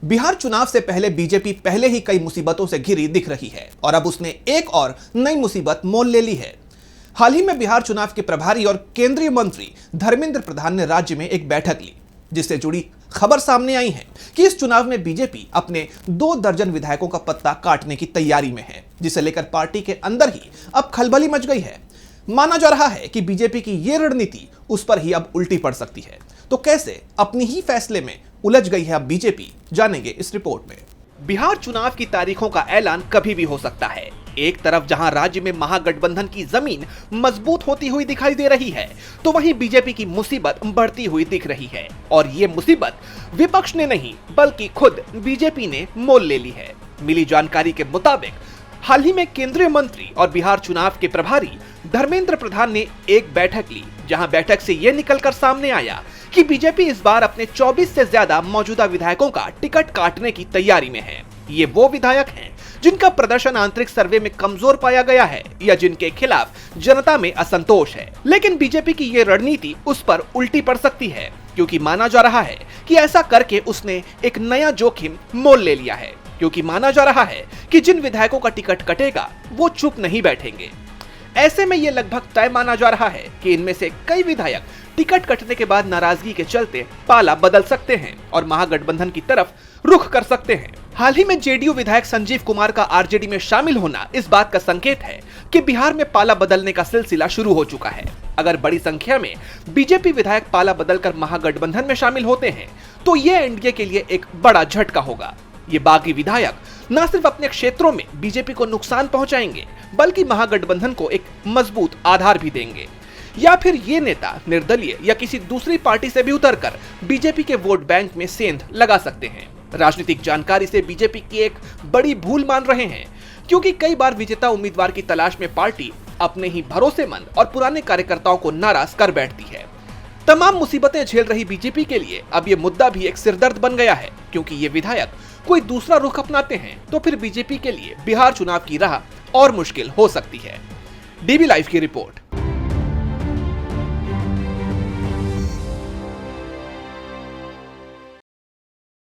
बिहार चुनाव से पहले बीजेपी पहले ही कई मुसीबतों से घिरी दिख रही है और अब उसने एक और नई मुसीबत मोल ले ली है। हाल ही में बिहार चुनाव के प्रभारी और केंद्रीय मंत्री धर्मेंद्र प्रधान ने राज्य में एक बैठक ली, जिससे जुड़ी खबर सामने आई है कि इस चुनाव में बीजेपी अपने 2 दर्जन विधायकों का पत्ता काटने की तैयारी में है, जिसे लेकर पार्टी के अंदर ही अब खलबली मच गई है। माना जा रहा है कि बीजेपी की यह रणनीति उस पर ही अब उल्टी पड़ सकती है। तो कैसे अपनी ही फैसले में उलझ गई है अब बीजेपी, जानेंगे इस रिपोर्ट में। बिहार चुनाव की तारीखों का ऐलान कभी भी हो सकता है। एक तरफ जहां राज्य में महागठबंधन की जमीन मजबूत होती हुई दिखाई दे रही है, तो वहीं बीजेपी की मुसीबत बढ़ती हुई दिख रही है और ये मुसीबत विपक्ष ने नहीं बल्कि खुद बीजेपी ने मोल ले ली है। मिली जानकारी के मुताबिक हाल ही में केंद्रीय मंत्री और बिहार चुनाव के प्रभारी धर्मेंद्र प्रधान ने एक बैठक ली, जहां बैठक से यह निकलकर सामने आया कि बीजेपी इस बार अपने 24 से ज्यादा मौजूदा विधायकों का टिकट काटने की तैयारी में है। ये वो विधायक हैं जिनका प्रदर्शन आंतरिक सर्वे में कमजोर पाया गया है या जिनके खिलाफ जनता में असंतोष है। लेकिन बीजेपी की ये रणनीति उस पर उल्टी पड़ सकती है, क्योंकि माना जा रहा है कि ऐसा करके उसने एक नया जोखिम मोल ले लिया है। क्योंकि माना जा रहा है कि जिन विधायकों का टिकट कटेगा वो चुप नहीं बैठेंगे। ऐसे में ये लगभग तय माना जा रहा है कि इनमें से कई विधायक टिकट कटने के बाद नाराजगी के चलते पाला बदल सकते हैं और महागठबंधन की तरफ रुख कर सकते हैं। हाल ही में जेडीयू विधायक संजीव कुमार का आरजेडी में शामिल होना इस बात का संकेत है कि बिहार में पाला बदलने का सिलसिला शुरू हो चुका है। अगर बड़ी संख्या में बीजेपी विधायक पाला बदलकर महागठबंधन में शामिल होते हैं तो ये एनडीए के लिए एक बड़ा झटका होगा। ये बागी विधायक न सिर्फ अपने क्षेत्रों में बीजेपी को नुकसान पहुंचाएंगे, बल्कि महागठबंधन को एक मजबूत आधार भी देंगे। या फिर ये नेता निर्दलीय या किसी दूसरी पार्टी से भी उतरकर बीजेपी के वोट बैंक में सेंध लगा सकते हैं। राजनीतिक जानकारी से बीजेपी की एक बड़ी भूल मान रहे हैं, क्योंकि कई बार विजेता उम्मीदवार की तलाश में पार्टी अपने ही भरोसेमंद और पुराने कार्यकर्ताओं को नाराज कर बैठती है। तमाम मुसीबतें झेल रही बीजेपी के लिए अब ये मुद्दा भी एक सिरदर्द बन गया है, क्योंकि ये विधायक कोई दूसरा रुख अपनाते हैं तो फिर बीजेपी के लिए बिहार चुनाव की राह और मुश्किल हो सकती है। डीबी लाइव की रिपोर्ट।